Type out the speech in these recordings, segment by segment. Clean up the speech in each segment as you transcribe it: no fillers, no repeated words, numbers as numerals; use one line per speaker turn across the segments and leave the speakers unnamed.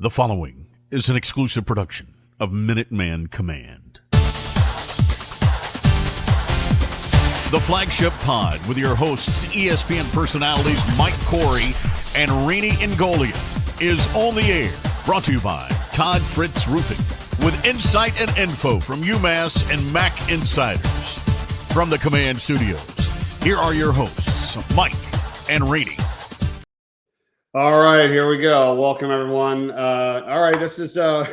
The following is an exclusive production of Minuteman Command. The Flagship Pod with your hosts, ESPN personalities Mike Corey and Rene Ingoglia, is on the air. Brought to you by Todd Fritz Roofing, with insight and info from UMass and MAC insiders. From the Command Studios, here are your hosts, Mike and Rene.
All right, here we go. Welcome, everyone. All right, this is, I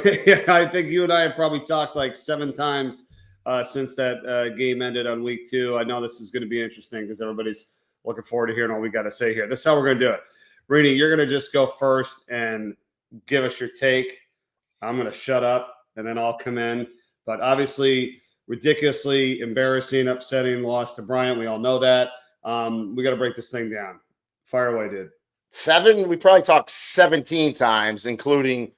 think you and I have probably talked like 7 times since that game ended on week 2. I know this is going to be interesting because everybody's looking forward to hearing what we got to say here. This is how we're going to do it. Rene, you're going to just go first and give us your take. I'm going to shut up, and then I'll come in. But obviously, ridiculously embarrassing, upsetting loss to Bryant. We all know that. We got to break this thing down. Fire away, dude.
7, we probably talked 17 times, including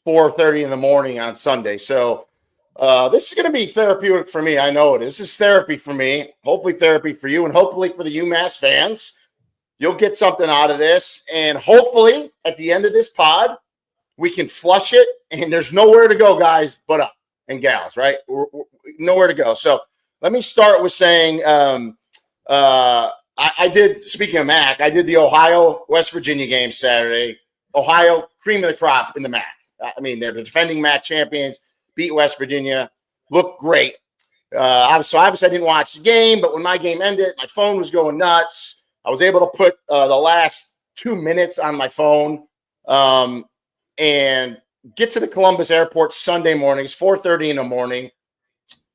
4:30 in the morning on Sunday. So this is going to be therapeutic for me. I know it is. This is therapy for me, hopefully therapy for you, and hopefully for the UMass fans. You'll get something out of this, and hopefully at the end of this pod, we can flush it, and there's nowhere to go, guys, but up, and gals, right? We're nowhere to go. So let me start with saying I did, speaking of MAC, I did the Ohio-West Virginia game Saturday. Ohio, cream of the crop in the MAC. I mean, they're the defending MAC champions, beat West Virginia, looked great. So obviously I didn't watch the game, but when my game ended, my phone was going nuts. I was able to put the last 2 minutes on my phone and get to the Columbus airport Sunday morning. It's 4:30 in the morning.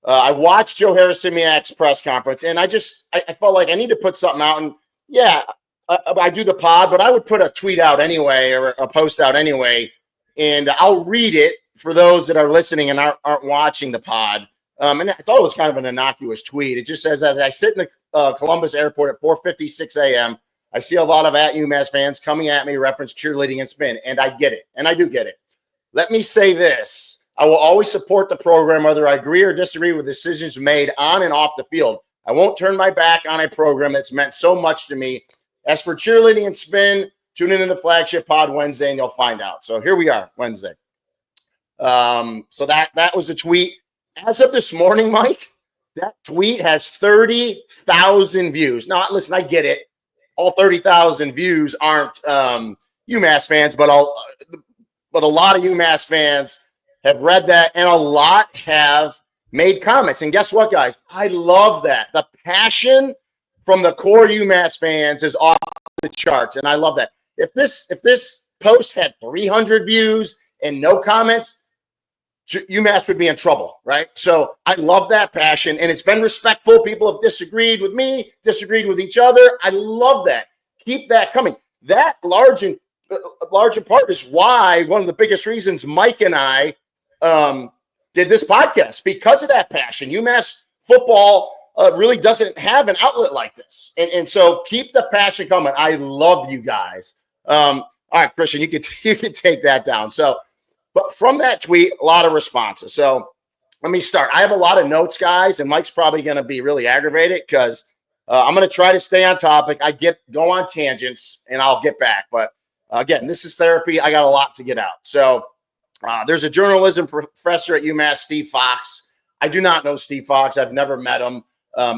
I watched Joe Harasymiak's press conference, and I felt like I need to put something out. And yeah, I do the pod, but I would put a tweet out anyway, or a post out anyway, and I'll read it for those that are listening and aren't watching the pod. And I thought it was kind of an innocuous tweet. It just says, as I sit in the Columbus airport at 4:56 a.m., I see a lot of at UMass fans coming at me, reference cheerleading and spin, and I get it, and I do get it. Let me say this. I will always support the program, whether I agree or disagree with decisions made on and off the field. I won't turn my back on a program that's meant so much to me. As for cheerleading and spin, tune in to the Flagship Pod Wednesday, and you'll find out. So here we are, Wednesday. So that was the tweet. As of this morning, Mike, that tweet has 30,000 views. Now, listen, I get it. All 30,000 views aren't UMass fans, but a lot of UMass fans have read that, and a lot have made comments. And guess what, guys? I love that. The passion from the core UMass fans is off the charts, and I love that. If this post had 300 views and no comments, UMass would be in trouble, right? So I love that passion, and it's been respectful. People have disagreed with me, disagreed with each other. I love that. Keep that coming. That large in part is why one of the biggest reasons Mike and I did this podcast, because of that passion. UMass football really doesn't have an outlet like this. And so keep the passion coming. I love you guys. All right, Christian, you can take that down. So, but from that tweet, a lot of responses. So let me start. I have a lot of notes, guys, and Mike's probably going to be really aggravated because I'm going to try to stay on topic. Go on tangents, and I'll get back. But again, this is therapy. I got a lot to get out. So there's a journalism professor at UMass, Steve Fox. I do not know Steve Fox. I've never met him,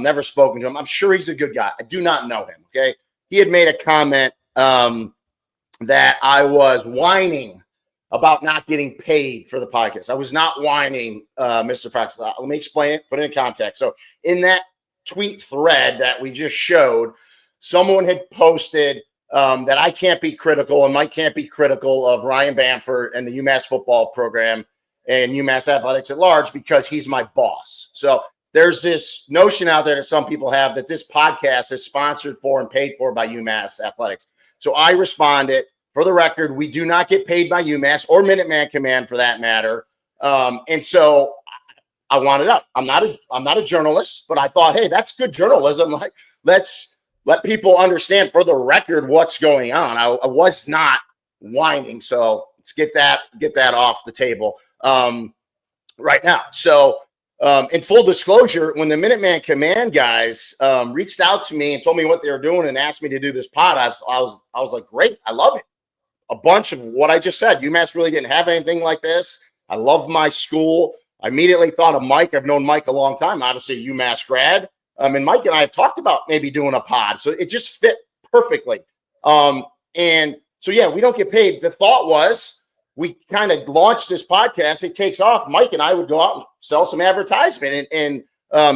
never spoken to him. I'm sure he's a good guy. I do not know him, okay? He had made a comment that I was whining about not getting paid for the podcast. I was not whining, Mr. Fox. Let me explain it, put it in context. So in that tweet thread that we just showed, someone had posted that I can't be critical, and Mike can't be critical of Ryan Bamford and the UMass football program and UMass athletics at large because he's my boss. So there's this notion out there that some people have that this podcast is sponsored for and paid for by UMass athletics. So I responded, for the record, we do not get paid by UMass or Minuteman Command for that matter. And so I wanted up. I'm not a journalist, but I thought, hey, that's good journalism. Like, let's let people understand for the record what's going on. I was not whining, so let's get that off the table right now. So in full disclosure, when the Minuteman Command guys reached out to me and told me what they were doing and asked me to do this pod, I was like, great, I love it. a bunch of what I just said. UMass really didn't have anything like this. I love my school. I immediately thought of Mike. I've known Mike a long time, obviously a UMass grad. And Mike and I have talked about maybe doing a pod. So it just fit perfectly. And so, yeah, we don't get paid. The thought was we kind of launched this podcast. It takes off. Mike and I would go out and sell some advertisement and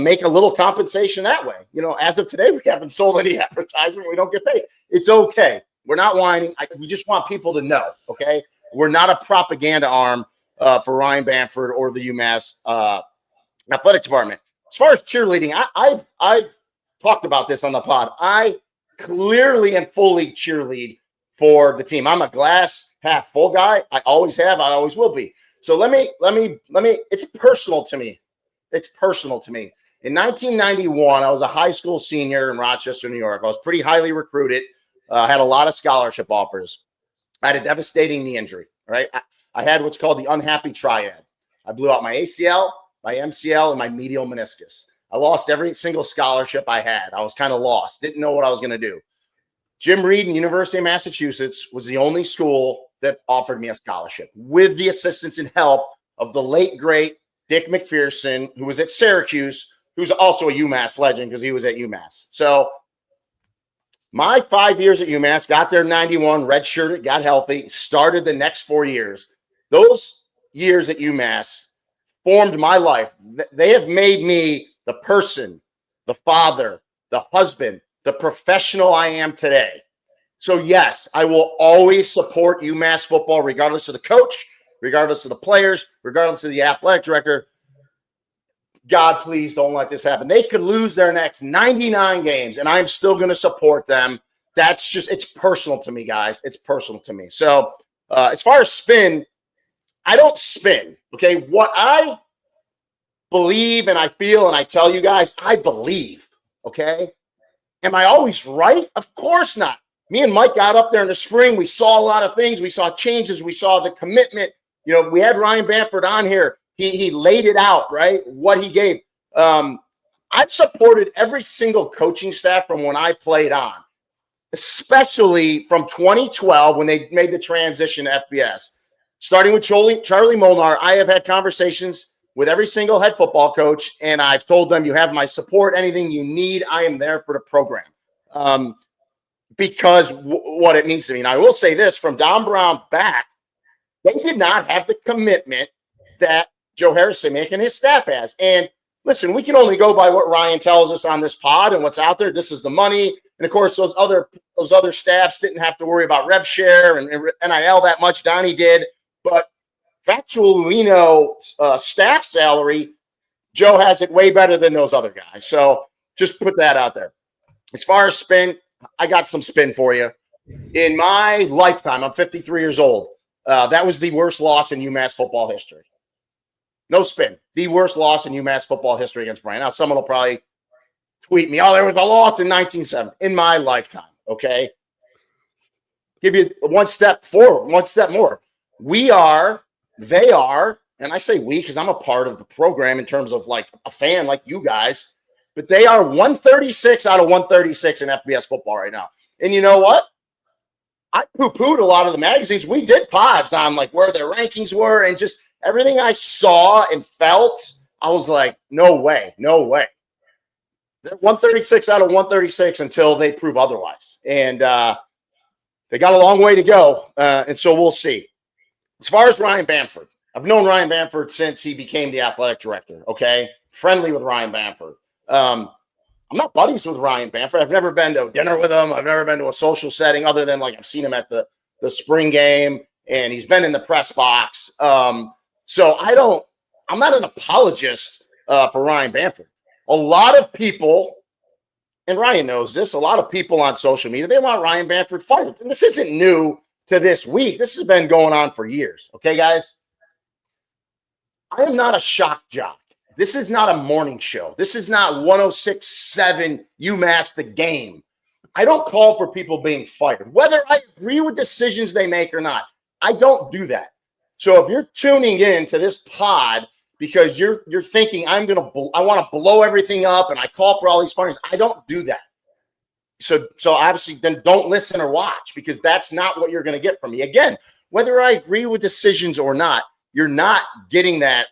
make a little compensation that way. You know, as of today, we haven't sold any advertisement. We don't get paid. It's okay. We're not whining. We just want people to know, okay? We're not a propaganda arm for Ryan Bamford or the UMass athletic department. As far as cheerleading, I've talked about this on the pod. I clearly and fully cheerlead for the team. I'm a glass half full guy. I always have. I always will be. So let me. It's personal to me. It's personal to me. In 1991, I was a high school senior in Rochester, New York. I was pretty highly recruited. Had a lot of scholarship offers. I had a devastating knee injury. Right. I had what's called the unhappy triad. I blew out my ACL, my MCL, and my medial meniscus. I lost every single scholarship I had. I was kind of lost. Didn't know what I was going to do. Jim Reed and University of Massachusetts was the only school that offered me a scholarship with the assistance and help of the late, great Dick McPherson, who was at Syracuse, who's also a UMass legend because he was at UMass. So my 5 years at UMass, got there in 91, redshirted, got healthy, started the next 4 years. Those years at UMass formed my life. They have made me the person, the father, the husband, the professional I am today. So yes, I will always support UMass football, regardless of the coach, regardless of the players, regardless of the athletic director. God, please don't let this happen. They could lose their next 99 games, and I'm still going to support them. That's just, it's personal to me, guys. It's personal to me. So as far as spin, I don't spin, okay? What I believe and I feel and I tell you guys, I believe, okay? Am I always right? Of course not. Me and Mike got up there in the spring. We saw a lot of things. We saw changes. We saw the commitment. You know, we had Ryan Bamford on here. He laid it out, right? What he gave. I've supported every single coaching staff from when I played on, especially from 2012 when they made the transition to FBS. Starting with Charlie Molnar, I have had conversations with every single head football coach, and I've told them, you have my support. Anything you need, I am there for the program. Because what it means to me. And I will say this, from Don Brown back, they did not have the commitment that Joe Harasymiak and his staff has. And listen, we can only go by what Ryan tells us on this pod and what's out there. This is the money. And of course, those other staffs didn't have to worry about rev share and NIL that much. Donnie did. But factual, we know staff salary, Joe has it way better than those other guys. So just put that out there. As far as spin, I got some spin for you. In my lifetime, I'm 53 years old. That was the worst loss in UMass football history. No spin. The worst loss in UMass football history against Bryant. Now, someone will probably tweet me, oh, there was a loss in 1970 in my lifetime, okay? Give you one step forward, one step more. They are, and I say we because I'm a part of the program in terms of like a fan like you guys, but they are 136 out of 136 in FBS football right now. And you know what? I poo-pooed a lot of the magazines. We did pods on like where their rankings were and just everything I saw and felt. I was like, no way, no way. They're 136 out of 136 until they prove otherwise. And they got a long way to go. And so we'll see. As far as Ryan Bamford, I've known Ryan Bamford since he became the athletic director, okay? Friendly with Ryan Bamford. I'm not buddies with Ryan Bamford. I've never been to dinner with him. I've never been to a social setting other than like I've seen him at the spring game and he's been in the press box. So I'm not an apologist for Ryan Bamford. A lot of people, and Ryan knows this, a lot of people on social media, they want Ryan Bamford fired. And this isn't new to this week. This has been going on for years. Okay, guys? I am not a shock jock. This is not a morning show. This is not 106.7 UMass The Game. I don't call for people being fired, whether I agree with decisions they make or not. I don't do that. So if you're tuning in to this pod because you're thinking I want to blow everything up and I call for all these firings, I don't do that. So obviously then don't listen or watch, because that's not what you're going to get from me. Again, whether I agree with decisions or not, you're not getting that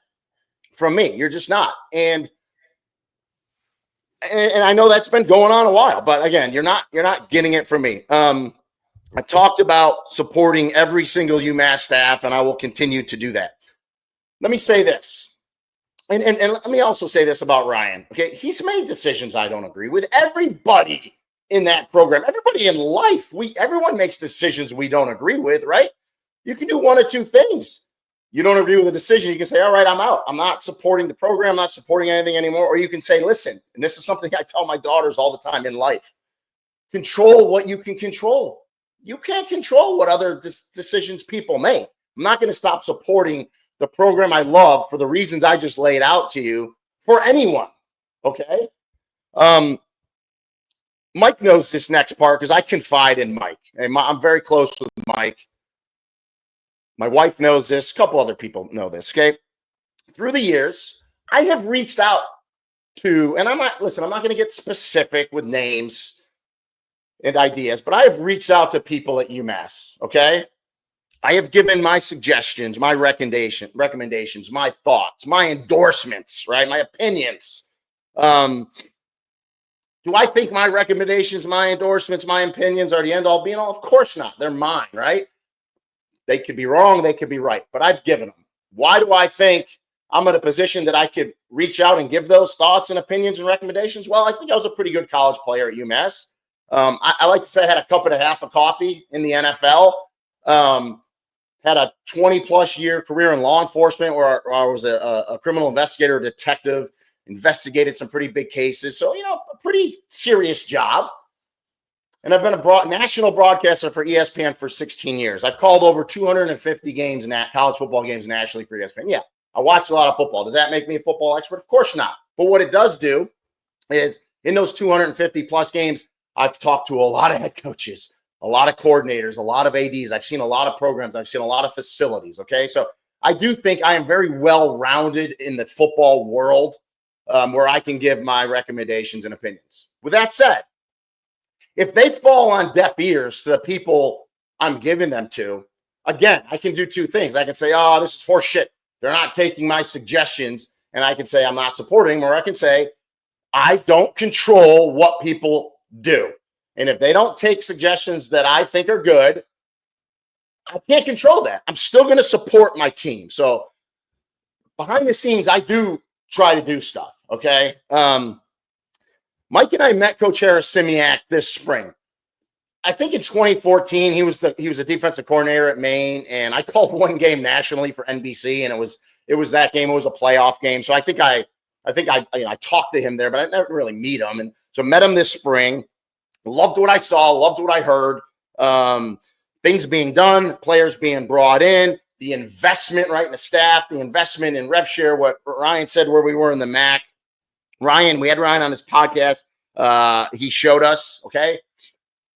from me. You're just not. And I know that's been going on a while, but again, you're not getting it from me. I talked about supporting every single UMass staff, and I will continue to do that. Let me say this. And let me also say this about Ryan. Okay. He's made decisions I don't agree with. Everybody in that program, everybody in life, everyone makes decisions we don't agree with, right? You can do one or two things. You don't agree with a decision, you can say, all right, I'm out. I'm not supporting the program, I'm not supporting anything anymore. Or you can say, listen, and this is something I tell my daughters all the time in life, control what you can control. You can't control what other decisions people make. I'm not going to stop supporting the program I love for the reasons I just laid out to you for anyone, okay? Mike knows this next part because I confide in Mike. And I'm very close with Mike. My wife knows this. A couple other people know this, okay? Through the years, I have reached out to, and I'm not going to get specific with names and ideas, but I have reached out to people at UMass, okay? I have given my suggestions, my recommendations, my thoughts, my endorsements, right? My opinions. Do I think my recommendations, my endorsements, my opinions are the end all be all? Of course not. They're mine, right? They could be wrong, they could be right, but I've given them. Why do I think I'm in a position that I could reach out and give those thoughts and opinions and recommendations? Well, I think I was a pretty good college player at UMass. I like to say I had a cup and a half of coffee in the NFL. Had a 20-plus year career in law enforcement where I was a criminal investigator, detective, investigated some pretty big cases. So, a pretty serious job. And I've been a national broadcaster for ESPN for 16 years. I've called over 250 games, college football games nationally for ESPN. Yeah, I watch a lot of football. Does that make me a football expert? Of course not. But what it does do is in those 250-plus games, I've talked to a lot of head coaches, a lot of coordinators, a lot of ADs. I've seen a lot of programs. I've seen a lot of facilities, okay? So I do think I am very well-rounded in the football world where I can give my recommendations and opinions. With that said, if they fall on deaf ears to the people I'm giving them to, again, I can do two things. I can say, oh, this is horse shit. They're not taking my suggestions. And I can say, I'm not supporting them. Or I can say, I don't control what people do. And if they don't take suggestions that I think are good, I can't control that. I'm still going to support my team. So behind the scenes, I do try to do stuff. Okay. Mike and I met Coach Harasymiak this spring. I think in 2014, he was a defensive coordinator at Maine, and I called one game nationally for NBC, and it was that game. It was a playoff game. So I think I talked to him there, but I didn't really meet him. And so met him this spring. Loved what I saw, loved what I heard. Things being done, players being brought in, the investment, right, in the staff, the investment in rev share, what Ryan said where we were in the MAC. We had Ryan on his podcast. He showed us, okay?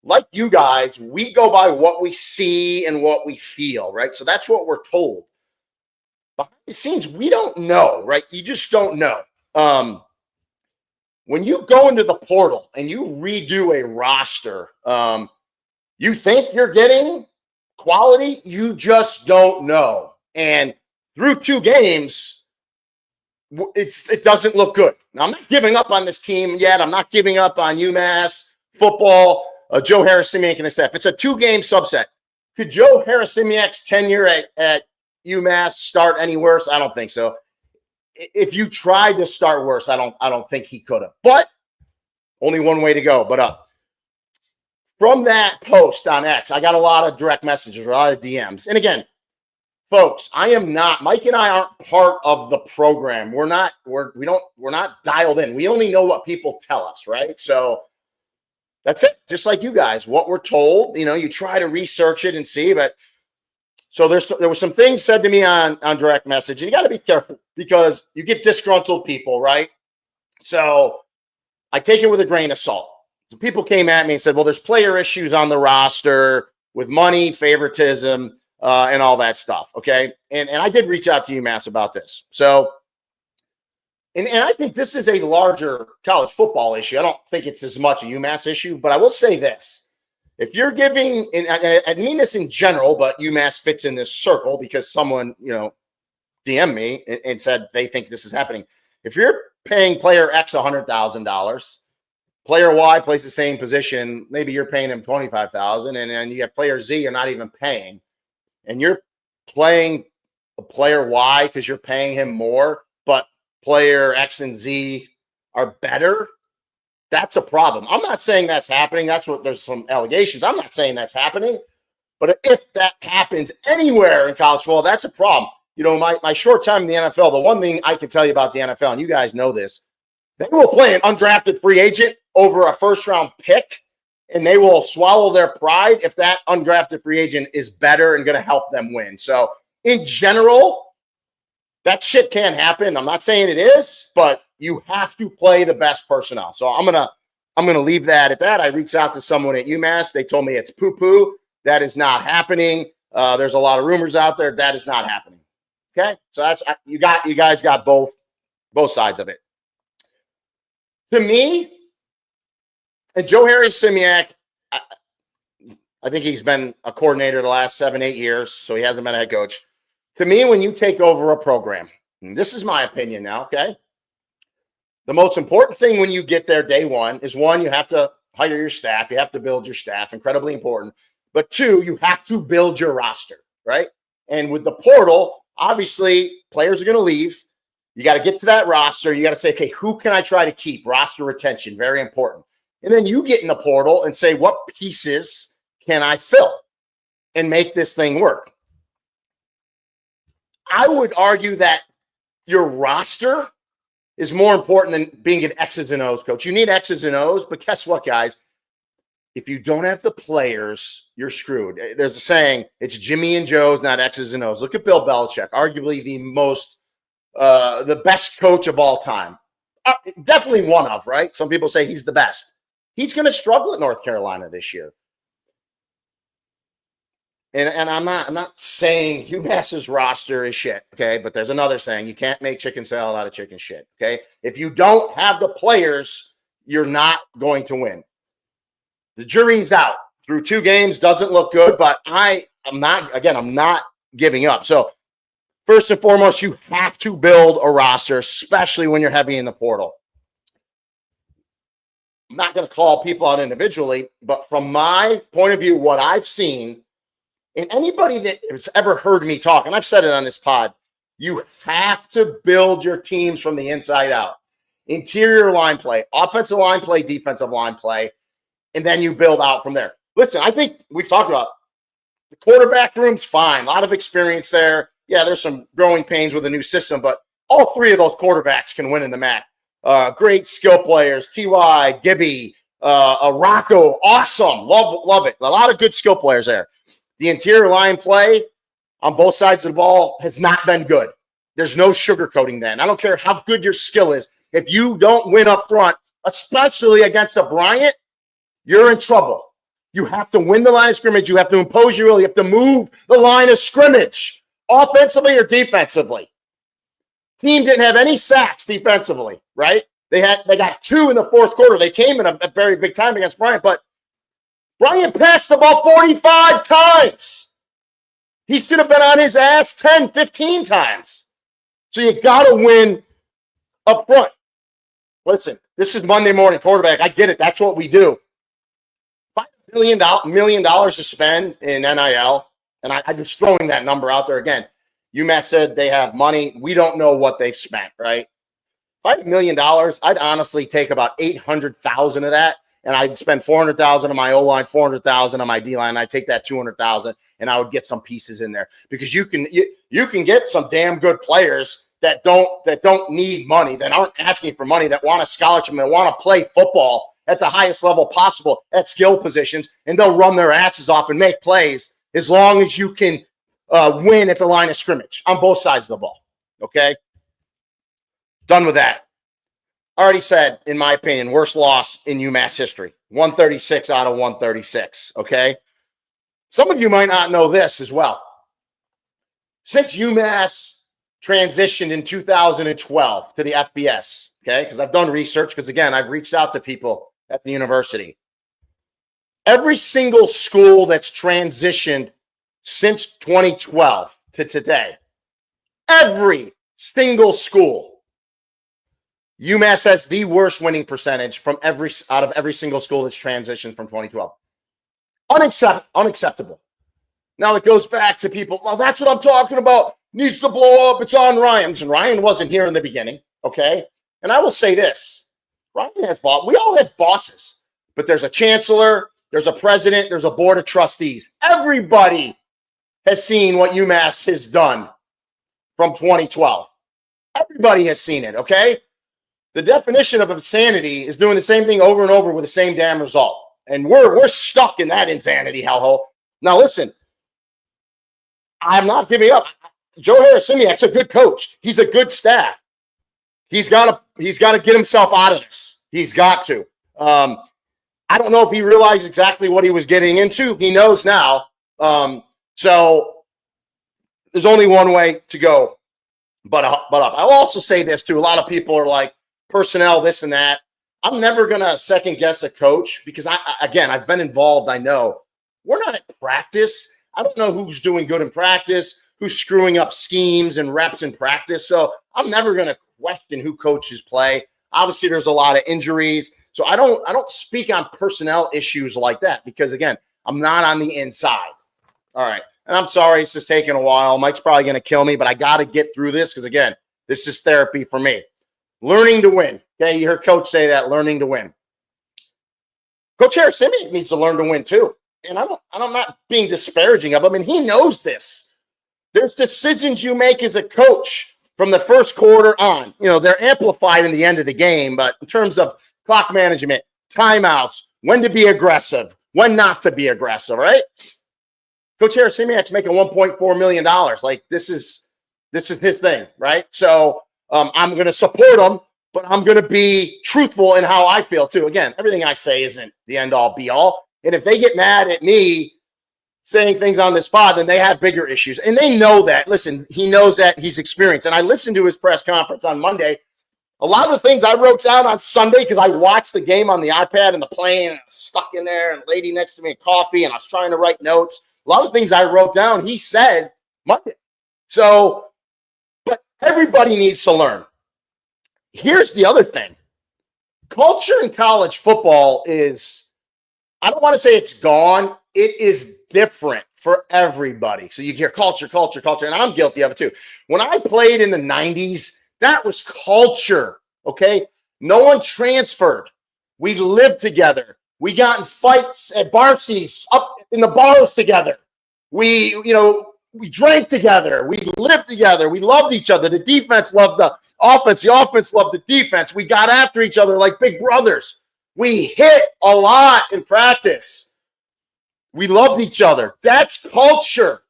Like you guys, we go by what we see and what we feel, right? So that's what we're told. Behind the scenes, we don't know, right? You just don't know. When you go into the portal and you redo a roster, you think you're getting quality, you just don't know. And through 2 games, it doesn't look good. Now, I'm not giving up on this team yet. I'm not giving up on UMass football, Joe Harasymiak and his staff. It's a 2-game subset. Could Joe Harasymiak's tenure at UMass start any worse? I don't think so. If you tried to start worse, I don't think he could have. But only one way to go. But from that post on X, I got a lot of direct messages, a lot of DMs. And again, folks, Mike and I aren't part of the program. We're not dialed in. We only know what people tell us, right? So that's it. Just like you guys, what we're told, you try to research it and see, but so there were some things said to me on direct message, and you got to be careful because you get disgruntled people, right? So I take it with a grain of salt. So people came at me and said, well, there's player issues on the roster with money, favoritism, and all that stuff. Okay. And I did reach out to UMass about this. So And I think this is a larger college football issue. I don't think it's as much a UMass issue, but I will say this. If you're giving, and I mean this in general, but UMass fits in this circle because someone, DM'd me and said they think this is happening. If you're paying player X $100,000, player Y plays the same position, maybe you're paying him $25,000, and then you have player Z you're not even paying, and you're playing player Y because you're paying him more, but player X and Z are better. That's a problem. I'm not saying that's happening. There's some allegations. I'm not saying that's happening. But if that happens anywhere in college football, that's a problem. My short time in the NFL, the one thing I can tell you about the NFL, and you guys know this, they will play an undrafted free agent over a first-round pick, and they will swallow their pride if that undrafted free agent is better and going to help them win. So, in general, that shit can't happen. I'm not saying it is, but you have to play the best personnel. So I'm gonna leave that at that. I reached out to someone at UMass. They told me it's poo-poo. That is not happening. There's a lot of rumors out there. That is not happening. Okay, so that's you guys got both sides of it. To me, and Joe Harasymiak, I think he's been a coordinator the last 7-8 years, so he hasn't been a head coach. To me, when you take over a program, and this is my opinion now, okay? The most important thing when you get there day one is, one, you have to hire your staff. You have to build your staff, incredibly important. But two, you have to build your roster, right? And with the portal, obviously, players are going to leave. You got to get to that roster. You got to say, okay, who can I try to keep? Roster retention, very important. And then you get in the portal and say, what pieces can I fill and make this thing work? I would argue that your roster is more important than being an X's and O's coach. You need X's and O's, but guess what, guys? If you don't have the players, you're screwed. There's a saying, it's Jimmy and Joe's, not X's and O's. Look at Bill Belichick, arguably the best coach of all time. Definitely one of, right? Some people say he's the best. He's going to struggle at North Carolina this year. And I'm not saying UMass's roster is shit, okay? But there's another saying, you can't make chicken salad out of chicken shit, okay? If you don't have the players, you're not going to win. The jury's out. Through 2 games, doesn't look good, but I'm not giving up. So first and foremost, you have to build a roster, especially when you're heavy in the portal. I'm not going to call people out individually, but from my point of view, what I've seen, and anybody that has ever heard me talk, and I've said it on this pod, you have to build your teams from the inside out. Interior line play, offensive line play, defensive line play, and then you build out from there. Listen, I think we've talked about the quarterback room's fine. A lot of experience there. Yeah, there's some growing pains with a new system, but all 3 of those quarterbacks can win in the MAC. Great skill players, T.Y., Gibby, Rocco, awesome. Love it. A lot of good skill players there. The interior line play on both sides of the ball has not been good. There's no sugarcoating that. And I don't care how good your skill is. If you don't win up front, especially against a Bryant, you're in trouble. You have to win the line of scrimmage. You have to impose your will. You have to move the line of scrimmage, offensively or defensively. Team didn't have any sacks defensively, right? They got 2 in the fourth quarter. They came in a very big time against Bryant, but Bryant passed the ball 45 times. He should have been on his ass 10, 15 times. So you got to win up front. Listen, this is Monday morning quarterback. I get it. That's what we do. $5 million to spend in NIL, and I'm just throwing that number out there again. UMass said they have money. We don't know what they've spent, right? $5 million, I'd honestly take about $800,000 of that, and I'd spend $400,000 on my O-line, $400,000 on my D-line. I'd take that $200,000, and I would get some pieces in there because you can get some damn good players that don't need money, that aren't asking for money, that want a scholarship, and that want to play football at the highest level possible at skill positions, and they'll run their asses off and make plays as long as you can win at the line of scrimmage on both sides of the ball. Okay? Done with that. I already said, in my opinion, worst loss in UMass history. 136 out of 136. Okay? Some of you might not know this as well. Since UMass transitioned in 2012 to the FBS, okay? Because I've done research, because again, I've reached out to people at the university. Every single school that's transitioned since 2012 to today, every single school, UMass has the worst winning percentage out of every single school that's transitioned from 2012. Unacceptable. Now it goes back to people, well, that's what I'm talking about. Needs to blow up. It's on Ryan. And Ryan wasn't here in the beginning, okay? And I will say this. Ryan has we all have bosses, but there's a chancellor, there's a president, there's a board of trustees. Everybody has seen what UMass has done from 2012. Everybody has seen it, okay? The definition of insanity is doing the same thing over and over with the same damn result. And we're stuck in that insanity hellhole. Now, listen, I'm not giving up. Joe Harasymiak's a good coach. He's a good staff. He's got to get himself out of this. He's got to. I don't know if he realized exactly what he was getting into. He knows now. So there's only one way to go but up. I'll also say this too. A lot of people are like, personnel, this and that. I'm never going to second guess a coach because I've been involved. I know we're not at practice. I don't know who's doing good in practice, who's screwing up schemes and reps in practice. So I'm never going to question who coaches play. Obviously, there's a lot of injuries. So I don't speak on personnel issues like that because, again, I'm not on the inside. All right. And I'm sorry it's just taking a while. Mike's probably going to kill me, but I got to get through this because, again, this is therapy for me. Learning to win. Okay, you heard Coach say that, learning to win. Coach Harasymiak needs to learn to win too. And I'm not being disparaging of him, and he knows this. There's decisions you make as a coach from the first quarter on. You know, they're amplified in the end of the game, but in terms of clock management, timeouts, when to be aggressive, when not to be aggressive, right? Coach Harasymiak's making $1.4 million. Like, this is his thing, right? So I'm going to support him, but I'm going to be truthful in how I feel too. Again, everything I say isn't the end all be all. And if they get mad at me saying things on this pod, then they have bigger issues. And they know that. Listen, he knows that, he's experienced. And I listened to his press conference on Monday. A lot of the things I wrote down on Sunday, because I watched the game on the iPad and the plane, and I was stuck in there, and a lady next to me had coffee, and I was trying to write notes. A lot of things I wrote down, he said Monday. So, but everybody needs to learn. Here's the other thing. Culture in college football is, I don't want to say it's gone. It is different for everybody. So you hear culture, and I'm guilty of it too. When I played in the 90s, that was culture, okay? No one transferred. We lived together. We got in fights at varsities up in the bars together. We drank together. We lived together. We loved each other. The defense loved the offense. The offense loved the defense. We got after each other like big brothers. We hit a lot in practice. We loved each other. That's culture.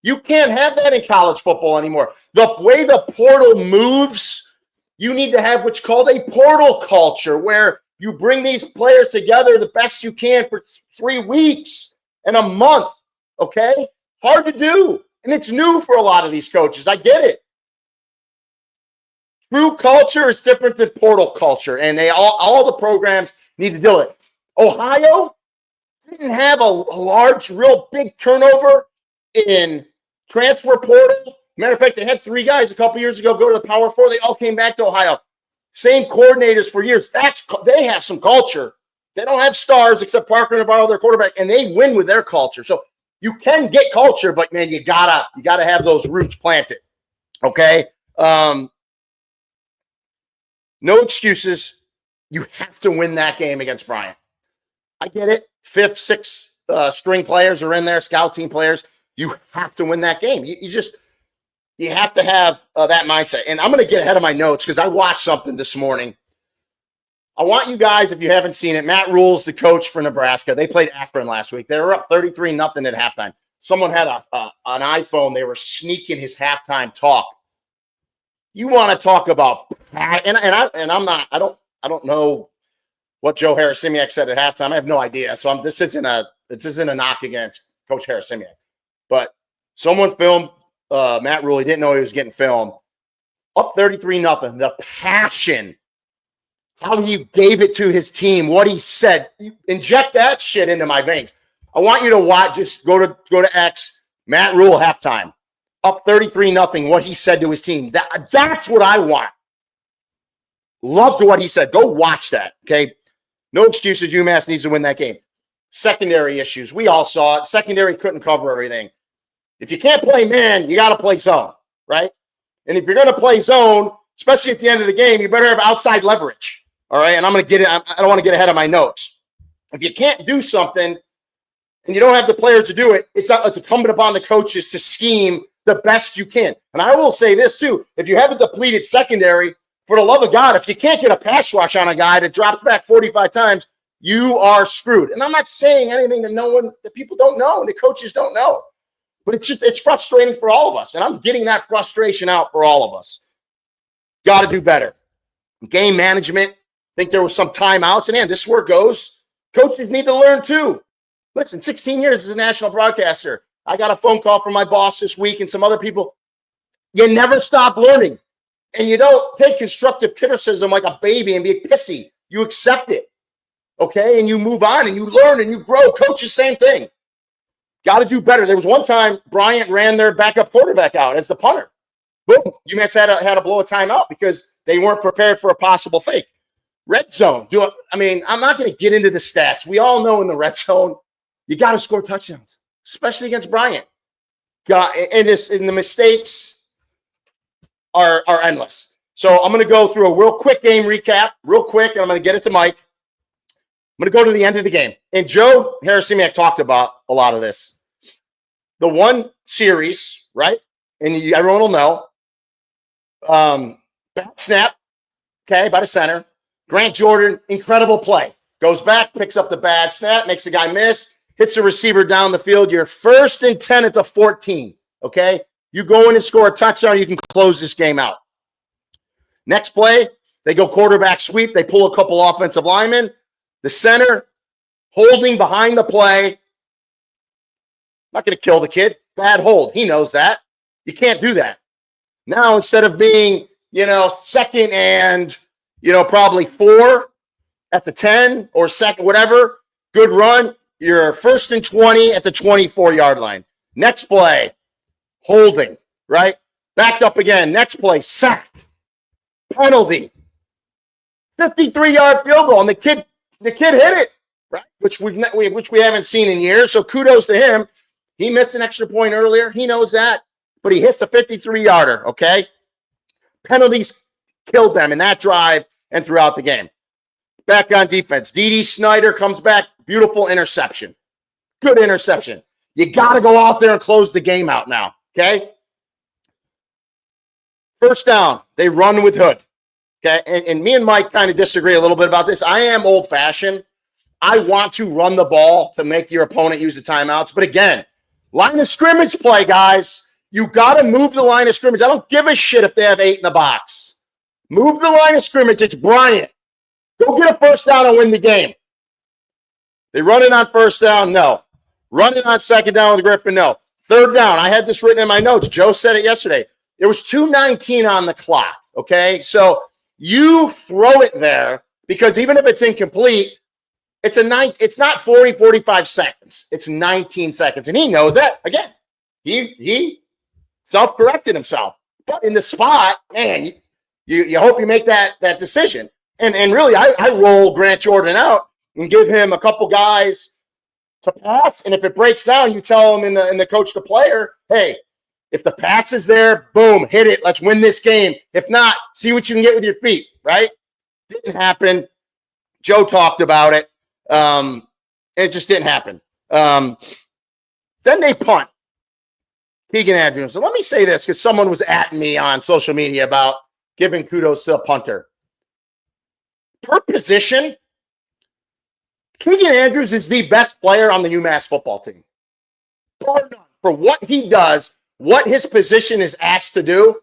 You can't have that in college football anymore. The way the portal moves, you need to have what's called a portal culture, where you bring these players together the best you can for 3 weeks and a month, okay? Hard to do, and it's new for a lot of these coaches. I get it. True culture is different than portal culture, and all the programs need to do it. Ohio didn't have a large, real big turnover in transfer portal. Matter of fact, they had 3 guys a couple years ago go to the Power 4. They all came back to Ohio. Same coordinators for years. They have some culture. They don't have stars except Parker Navarro, their quarterback, and they win with their culture. So you can get culture, but man, you gotta have those roots planted. Okay. No excuses. You have to win that game against Bryant. I get it. 5th, 6th string players are in there, scout team players. You have to win that game. You have to have that mindset. And I'm going to get ahead of my notes because I watched something this morning. I want you guys, if you haven't seen it, Matt Rule's the coach for Nebraska. They played Akron last week. They were up 33-0 at halftime. Someone had an iPhone. They were sneaking his halftime talk. You want to talk about, and I'm not. I don't know what Joe Harasymiak said at halftime. I have no idea. So this isn't a knock against Coach Harasymiak. But someone filmed Matt Rule. He didn't know he was getting filmed. Up 33-0. The passion, how he gave it to his team, what he said. You inject that shit into my veins. I want you to watch. Just go to X. Matt Rule halftime. Up 33-0. What he said to his team. That's what I want. Loved what he said. Go watch that. Okay. No excuses. UMass needs to win that game. Secondary issues. We all saw it. Secondary couldn't cover everything. If you can't play man, you got to play zone, right? And if you're going to play zone, especially at the end of the game, you better have outside leverage. All right. And I'm going to get it. I don't want to get ahead of my notes. If you can't do something and you don't have the players to do it, it's incumbent upon the coaches to scheme the best you can. And I will say this too. If you have a depleted secondary, for the love of God, if you can't get a pass rush on a guy that drops back 45 times, you are screwed. And I'm not saying anything that people don't know and the coaches don't know. But it's frustrating for all of us. And I'm getting that frustration out for all of us. Got to do better. Game management. I think there was some timeouts. And man, this is where it goes. Coaches need to learn too. Listen, 16 years as a national broadcaster. I got a phone call from my boss this week and some other people. You never stop learning. And you don't take constructive criticism like a baby and be pissy. You accept it. Okay? And you move on and you learn and you grow. Coaches, same thing. Got to do better. There was one time Bryant ran their backup quarterback out as the punter. Boom. UMass had to blow a timeout because they weren't prepared for a possible fake. Red zone. I'm not going to get into the stats. We all know in the red zone, you got to score touchdowns, especially against Bryant. And the mistakes are endless. So I'm going to go through a real quick game recap, real quick, and I'm going to get it to Mike. I'm going to go to the end of the game. And Joe Harasymiak talked about a lot of this. The one series, right? And everyone will know. Bad snap, okay, by the center. Grant Jordan, incredible play. Goes back, picks up the bad snap, makes the guy miss, hits the receiver down the field. You're 1st and 10 at the 14, okay? You go in and score a touchdown, you can close this game out. Next play, they go quarterback sweep. They pull a couple offensive linemen. The center holding behind the play. Not going to kill the kid. Bad hold. He knows that. You can't do that. Now, instead of being, 2nd and, probably 4 at the 10 or 2nd, whatever, good run, you're 1st and 20 at the 24-yard line. Next play, holding, right? Backed up again. Next play, sack. Penalty. 53-yard field goal, and the kid hit it, right? Which we haven't seen in years. So kudos to him. He missed an extra point earlier. He knows that, but he hits a 53-yarder. Okay, penalties killed them in that drive and throughout the game. Back on defense, D.D. Snyder comes back. Beautiful interception. Good interception. You got to go out there and close the game out now. Okay. First down, they run with Hood. Okay, and me and Mike kind of disagree a little bit about this. I am old-fashioned. I want to run the ball to make your opponent use the timeouts. But again, line of scrimmage play, guys. You got to move the line of scrimmage. I don't give a shit if they have 8 in the box. Move the line of scrimmage. It's Bryant. Go get a first down and win the game. They run it on first down? No. Run it on second down with Griffin? No. Third down. I had this written in my notes. Joe said it yesterday. There was 2:19 on the clock, okay? So you throw it there because even if it's incomplete, it's not 40, 45 seconds. It's 19 seconds. And he knows that. Again, he self-corrected himself. But in the spot, man, you hope you make that decision. And really, I roll Grant Jordan out and give him a couple guys to pass. And if it breaks down, you tell him in the coach to player, hey, if the pass is there, boom, hit it. Let's win this game. If not, see what you can get with your feet, right? Didn't happen. Joe talked about it. It just didn't happen. Then they punt. Keegan Andrews. So let me say this because someone was at me on social media about giving kudos to the punter. Per position, Keegan Andrews is the best player on the UMass football team. Bar none. For what he does, what his position is asked to do,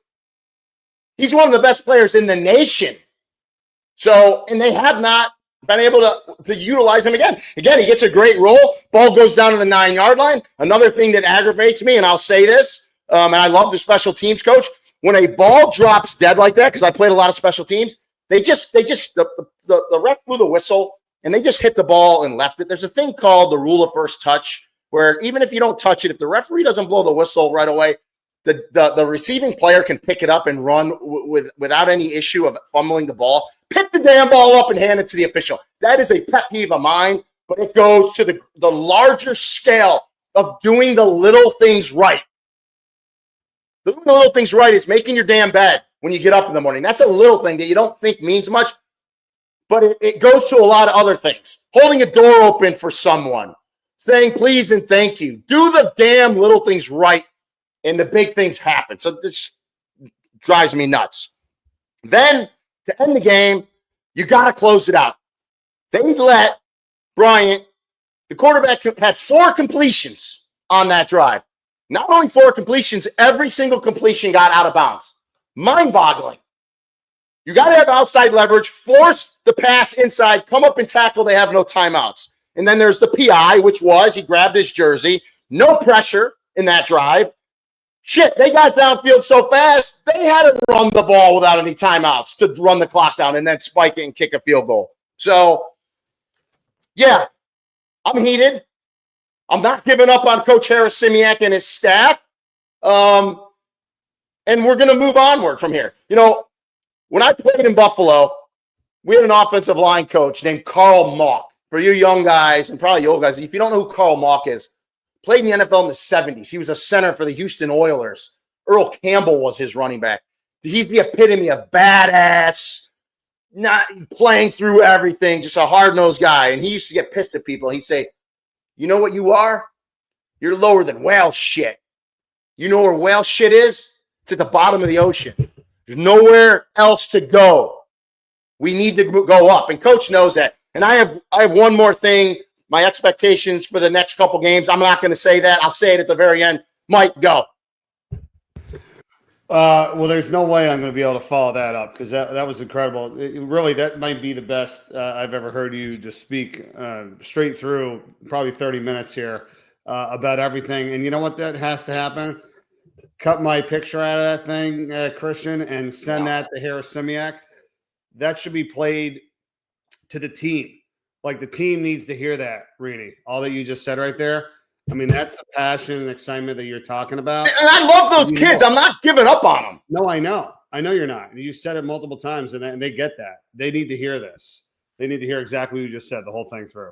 he's one of the best players in the nation. So, and they have not been able to utilize him again. Again, he gets a great roll. Ball goes down to the 9-yard line. Another thing that aggravates me, and I'll say this, And I love the special teams coach. When a ball drops dead like that, because I played a lot of special teams, the ref blew the whistle and they just hit the ball and left it. There's a thing called the rule of first touch, where even if you don't touch it, if the referee doesn't blow the whistle right away, the receiving player can pick it up and run without any issue of fumbling the ball. Pick the damn ball up and hand it to the official. That is a pet peeve of mine, but it goes to the larger scale of doing the little things right. Doing the little things right is making your damn bed when you get up in the morning. That's a little thing that you don't think means much, but it goes to a lot of other things. Holding a door open for someone, saying please and thank you. Do the damn little things right, and the big things happen. So this drives me nuts. Then, to end the game, you got to close it out. They let Bryant, the quarterback, had 4 completions on that drive. Not only 4 completions, every single completion got out of bounds. Mind-boggling. You got to have outside leverage, force the pass inside, come up and tackle. They have no timeouts. And then there's the PI, which was he grabbed his jersey. No pressure in that drive. Shit, they got downfield so fast, they had to run the ball without any timeouts to run the clock down and then spike it and kick a field goal. So, yeah, I'm heated. I'm not giving up on Coach Harasymiak and his staff. And we're going to move onward from here. You know, when I played in Buffalo, we had an offensive line coach named Carl Mauck. For you young guys, and probably you old guys, if you don't know who Carl Mauck is, played in the NFL in the 70s. He was a center for the Houston Oilers. Earl Campbell was his running back. He's the epitome of badass, not playing through everything, just a hard-nosed guy. And he used to get pissed at people. He'd say, you know what you are? You're lower than whale shit. You know where whale shit is? It's at the bottom of the ocean. There's nowhere else to go. We need to go up. And Coach knows that. And I have one more thing. My expectations for the next couple games. I'm not going to say that. I'll say it at the very end. Mike, go.
Well, there's no way I'm going to be able to follow that up because that was incredible. Really, that might be the best I've ever heard you just speak straight through, probably 30 minutes here about everything. And you know what? That has to happen. Cut my picture out of that thing, Christian, and send that to Harasymiak. That should be played to the team. Like the team needs to hear that, Rene. All that you just said right there. I mean, that's the passion and excitement that you're talking about.
And I love those kids. I'm not giving up on them.
No, I know. I know you're not. You said it multiple times, and they get that. They need to hear this. They need to hear exactly what you just said, the whole thing through.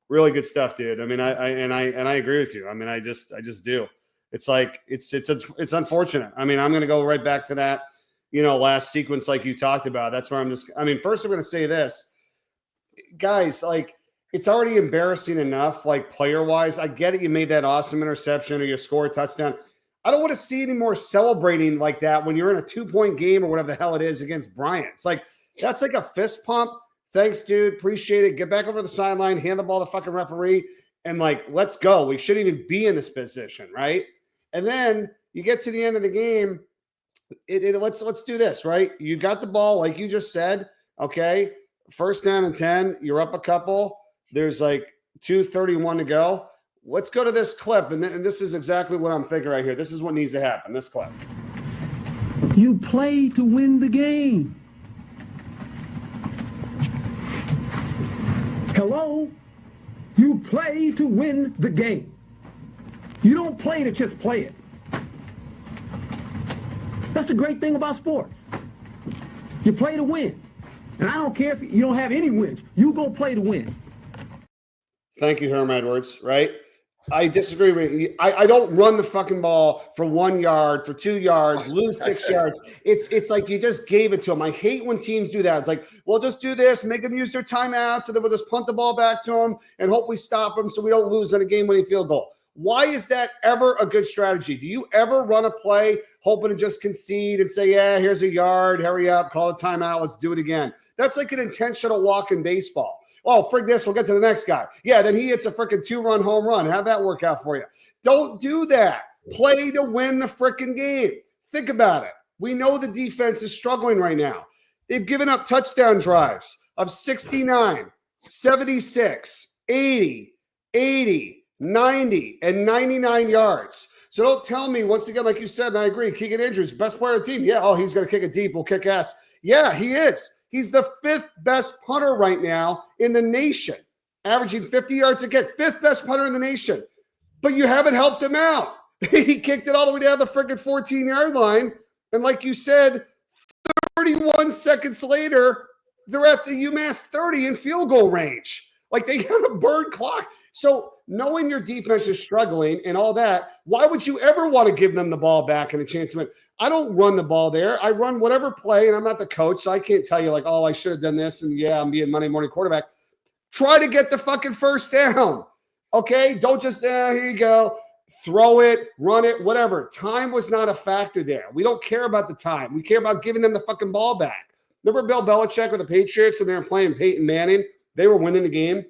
Really good stuff, dude. I mean, I agree with you. I mean, I just do. It's like it's unfortunate. I mean, I'm going to go right back to that, last sequence like you talked about. That's where first I'm going to say this. Guys, like, it's already embarrassing enough, like, player-wise. I get it. You made that awesome interception or you score a touchdown. I don't want to see any more celebrating like that when you're in a 2-point game or whatever the hell it is against Bryant. It's like, that's like a fist pump. Thanks, dude. Appreciate it. Get back over the sideline, hand the ball to the fucking referee, and, like, let's go. We shouldn't even be in this position, right? And then you get to the end of the game. Let's do this, right? You got the ball, like you just said, okay? First down and 10, you're up a couple. There's like 2:31 to go. Let's go to this clip. And this is exactly what I'm thinking right here. This is what needs to happen, this clip.
You play to win the game. Hello? You play to win the game. You don't play to just play it. That's the great thing about sports. You play to win. And I don't care if you don't have any wins. You go play to win.
Thank you, Herm Edwards, right? I disagree with you. I don't run the fucking ball for 1 yard, for 2 yards, lose 6 yards. It's like you just gave it to them. I hate when teams do that. It's like, well, just do this, make them use their timeouts, so then we'll just punt the ball back to them and hope we stop them so we don't lose on a game-winning field goal. Why is that ever a good strategy? Do you ever run a play hoping to just concede and say, yeah, here's a yard, hurry up, call a timeout, let's do it again? That's like an intentional walk in baseball. Oh, frig this, we'll get to the next guy. Yeah, then he hits a freaking 2-run home run. How'd that work out for you? Don't do that. Play to win the freaking game. Think about it. We know the defense is struggling right now. They've given up touchdown drives of 69, 76, 80, 90, and 99 yards. So don't tell me, once again, like you said, and I agree, Keegan Andrews, best player of the team. Yeah, he's going to kick it deep. We'll kick ass. Yeah, he is. He's the 5th best punter right now in the nation, averaging 50 yards a kick. 5th best punter in the nation. But you haven't helped him out. He kicked it all the way down the freaking 14-yard line. And like you said, 31 seconds later, they're at the UMass 30 in field goal range. Like, they have a bird clock. So knowing your defense is struggling and all that, why would you ever want to give them the ball back and a chance to win? I don't run the ball there. I run whatever play, and I'm not the coach, so I can't tell you like, I should have done this, and yeah, I'm being Monday morning quarterback. Try to get the fucking first down, okay? Don't just, here you go. Throw it, run it, whatever. Time was not a factor there. We don't care about the time. We care about giving them the fucking ball back. Remember Bill Belichick with the Patriots, and they were playing Peyton Manning? They were winning the game.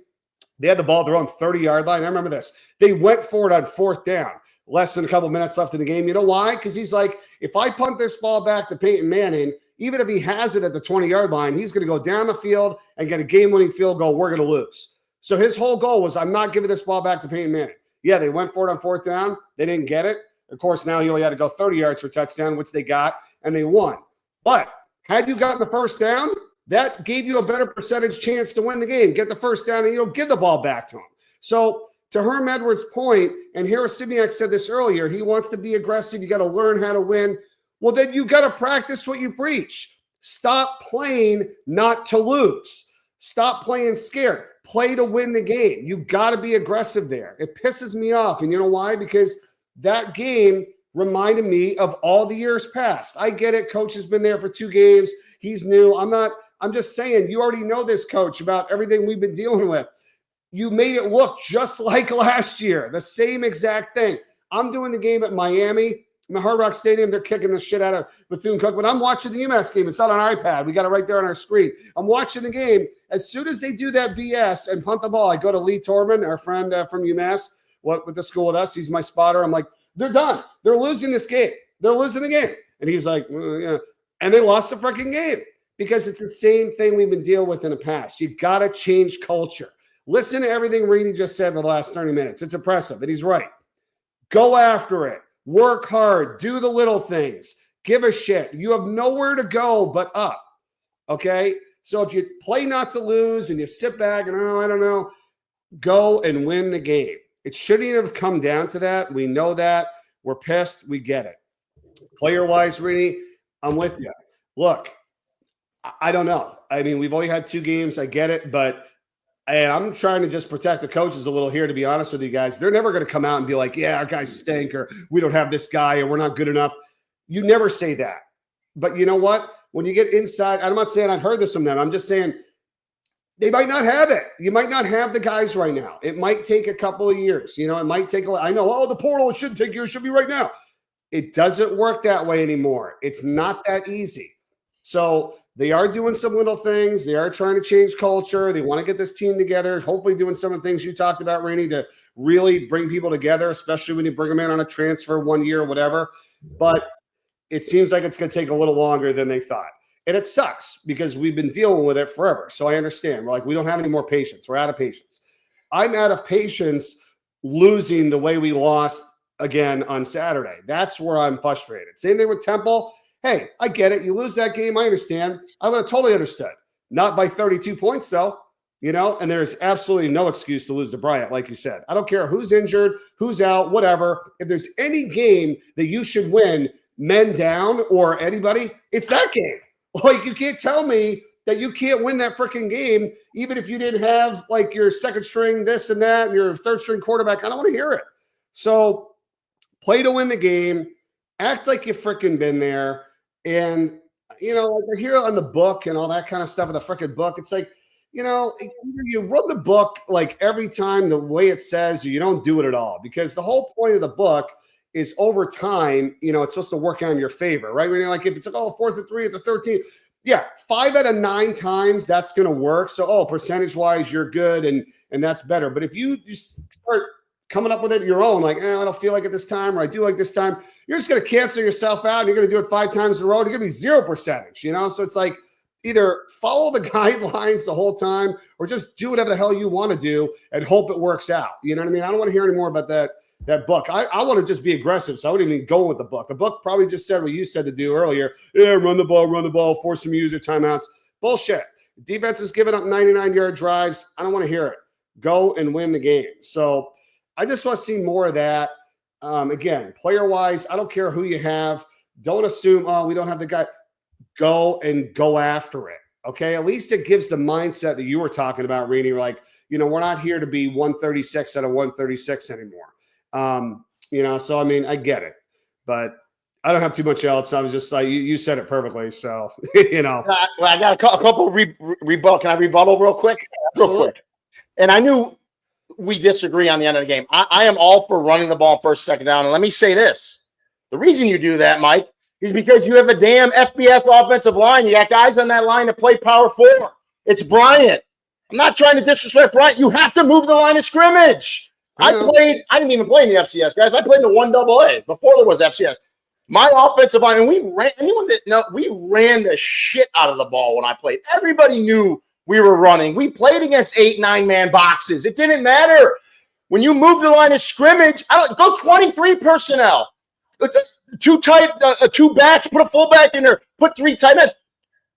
They had the ball at their own 30-yard line. I remember this. They went for it on 4th down. Less than a couple minutes left in the game. You know why? Because he's like, if I punt this ball back to Peyton Manning, even if he has it at the 20-yard line, he's going to go down the field and get a game-winning field goal. We're going to lose. So his whole goal was, I'm not giving this ball back to Peyton Manning. Yeah, they went for it on 4th down. They didn't get it. Of course, now he only had to go 30 yards for a touchdown, which they got, and they won. But had you gotten the first down, that gave you a better percentage chance to win the game. Get the first down and give the ball back to him. So to Herm Edwards' point, and Harasymiak said this earlier, he wants to be aggressive. You got to learn how to win. Well, then you got to practice what you preach. Stop playing not to lose. Stop playing scared. Play to win the game. You got to be aggressive there. It pisses me off. And you know why? Because that game reminded me of all the years past. I get it. Coach has been there for 2 games. He's new. I'm just saying, you already know this, coach, about everything we've been dealing with. You made it look just like last year, the same exact thing. I'm doing the game at Miami, in the Hard Rock Stadium. They're kicking the shit out of Bethune-Cookman. But I'm watching the UMass game. It's not on our iPad. We got it right there on our screen. I'm watching the game. As soon as they do that BS and punt the ball, I go to Lee Torman, our friend from UMass, with the school with us. He's my spotter. I'm like, they're done. They're losing this game. They're losing the game. And he's like, well, yeah. And they lost the freaking game. Because it's the same thing we've been dealing with in the past. You got to change culture. Listen to everything Rene just said for the last 30 minutes. It's impressive, and he's right. Go after it. Work hard. Do the little things. Give a shit. You have nowhere to go but up, okay? So if you play not to lose and you sit back and, I don't know, go and win the game. It shouldn't have come down to that. We know that. We're pissed. We get it. Player-wise, Rene, I'm with you. Look, I don't know. I mean, we've only had 2 games. I get it, but I'm trying to just protect the coaches a little here, to be honest with you guys. They're never going to come out and be like, yeah, our guys stink, or we don't have this guy, or we're not good enough. You never say that. But you know what? When you get inside, I'm not saying I've heard this from them. I'm just saying they might not have it. You might not have the guys right now. It might take a couple of years. It might take I know, the portal shouldn't take years. It should be right now. It doesn't work that way anymore. It's not that easy. So they are doing some little things. They are trying to change culture. They want to get this team together, hopefully doing some of the things you talked about, Rene, to really bring people together, especially when you bring them in on a transfer 1 year or whatever. But it seems like it's going to take a little longer than they thought. And it sucks because we've been dealing with it forever. So I understand. We're like, we don't have any more patience. We're out of patience. I'm out of patience losing the way we lost again on Saturday. That's where I'm frustrated. Same thing with Temple. Hey, I get it. You lose that game. I understand. I would have totally understood. Not by 32 points, though, and there's absolutely no excuse to lose to Bryant, like you said. I don't care who's injured, who's out, whatever. If there's any game that you should win, men down or anybody, it's that game. Like, you can't tell me that you can't win that freaking game, even if you didn't have, like, your second string this and that and your third string quarterback. I don't want to hear it. So play to win the game. Act like you've freaking been there. And, like I hear on the book and all that kind of stuff in the freaking book. It's like, you run the book like every time the way it says, or you don't do it at all. Because the whole point of the book is over time, it's supposed to work out in your favor, right? When you're like, if it's like, 4th and 3 at the 13th, yeah, 5 out of 9 times that's going to work. So, percentage-wise, you're good and that's better. But if you just start coming up with it your own, like, I don't feel like it this time, or I do like this time, you're just going to cancel yourself out, and you're going to do it 5 times in a row. You're going to be 0%, So it's like either follow the guidelines the whole time or just do whatever the hell you want to do and hope it works out. You know what I mean? I don't want to hear any more about that that book. I want to just be aggressive, so I wouldn't even go with the book. The book probably just said what you said to do earlier. Yeah, run the ball, force some user timeouts. Bullshit. Defense is giving up 99-yard drives. I don't want to hear it. Go and win the game. So I just want to see more of that. Again, player-wise, I don't care who you have. Don't assume, we don't have the guy. Go and go after it, okay? At least it gives the mindset that you were talking about, Rene. Like, we're not here to be 136 out of 136 anymore. So, I mean, I get it. But I don't have too much else. I was just like, you said it perfectly. So,
Well, I got a couple rebuttal. Can I rebuttal real quick? Real quick. And I knew we disagree on the end of the game. I am all for running the ball first, second down. And let me say this. The reason you do that, Mike, is because you have a damn FBS offensive line. You got guys on that line that play power 4. It's Bryant. I'm not trying to disrespect Bryant. You have to move the line of scrimmage. I didn't even play in the FCS, guys. I played in the 1AA before there was FCS. My offensive line, and we ran the shit out of the ball when I played. Everybody knew we were running. We played against 8, 9-man boxes. It didn't matter. When you move the line of scrimmage, go 23 personnel. 2 backs, put a fullback in there, put 3 tight ends.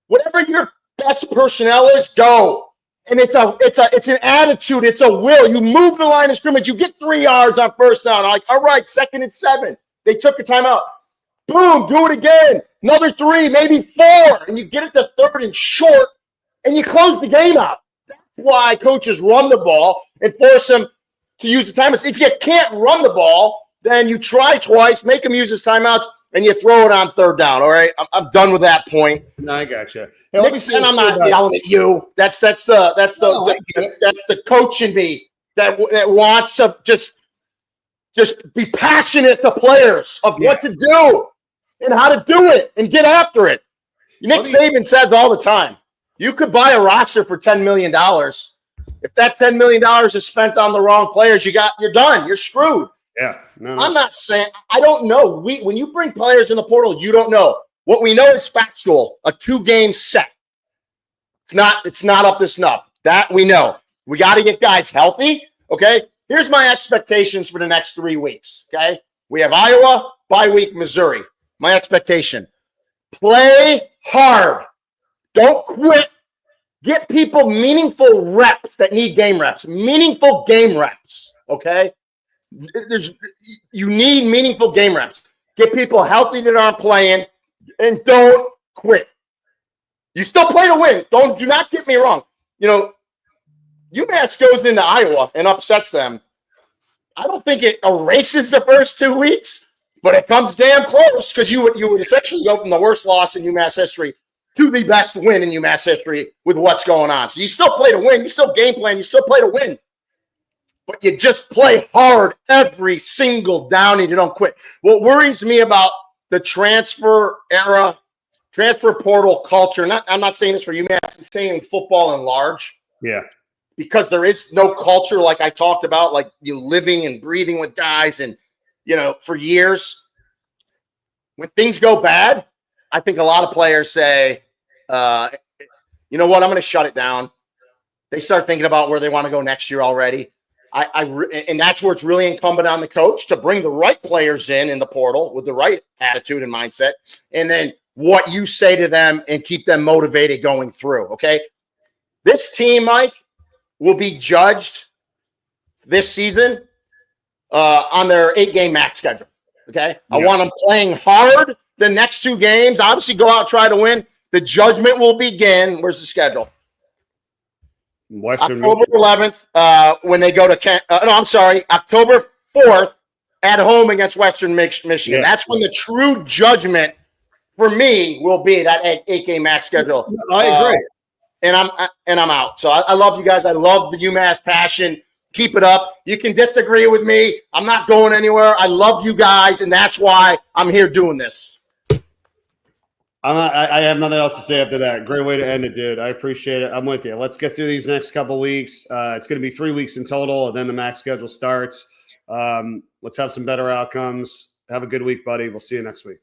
Whatever your best personnel is, go. And it's an attitude, it's a will. You move the line of scrimmage, you get 3 yards on first down. I'm like, all right, 2nd and 7. They took a timeout. Boom, do it again. Another 3, maybe 4. And you get it to 3rd and short, and you close the game out. That's why coaches run the ball and force them to use the timeouts. If you can't run the ball, then you try twice, make them use his timeouts, and you throw it on 3rd down. All right, I'm done with that point.
No, I gotcha.
Hey, and I'm not yelling at you. That's the coach in me that wants to just be passionate to players of what to do and how to do it and get after it. Nick Saban says all the time, you could buy a roster for $10 million. If that $10 million is spent on the wrong players, you're done. You're screwed.
Yeah. No.
I'm not saying – I don't know. When you bring players in the portal, you don't know. What we know is factual, a 2-game set. It's not up to snuff. That we know. We got to get guys healthy, okay? Here's my expectations for the next 3 weeks, okay? We have Iowa, bye week, Missouri. My expectation, play hard. Don't quit. Get people meaningful reps that need game reps. Meaningful game reps, okay? You need meaningful game reps. Get people healthy that aren't playing, and don't quit. You still play to win. Do not get me wrong. UMass goes into Iowa and upsets them. I don't think it erases the first 2 weeks, but it comes damn close because you would essentially go from the worst loss in UMass history to the best win in UMass history with what's going on. So you still play to win. You still game plan. You still play to win. But you just play hard every single down and you don't quit. What worries me about the transfer era, transfer portal culture, I'm not saying this for UMass, I'm saying football in large.
Yeah.
Because there is no culture like I talked about, like you living and breathing with guys and, for years. When things go bad, I think a lot of players say, you know what, I'm going to shut it down. They start thinking about where they want to go next year already. And that's where it's really incumbent on the coach to bring the right players in the portal with the right attitude and mindset. And then what you say to them and keep them motivated going through. Okay. This team, Mike, will be judged this season on their 8-game max schedule. Okay. Yeah. I want them playing hard the next 2 games. Obviously go out and try to win. The judgment will begin. Where's the schedule? October 11th, when they go to October 4th at home against Western Michigan. Yeah. That's when the true judgment for me will be that 8-game max schedule.
I agree.
And I'm out. So I love you guys. I love the UMass passion. Keep it up. You can disagree with me. I'm not going anywhere. I love you guys, and that's why I'm here doing this.
I have nothing else to say after that. Great way to end it, dude. I appreciate it. I'm with you. Let's get through these next couple weeks. It's going to be 3 weeks in total, and then the max schedule starts. Let's have some better outcomes. Have a good week, buddy. We'll see you next week.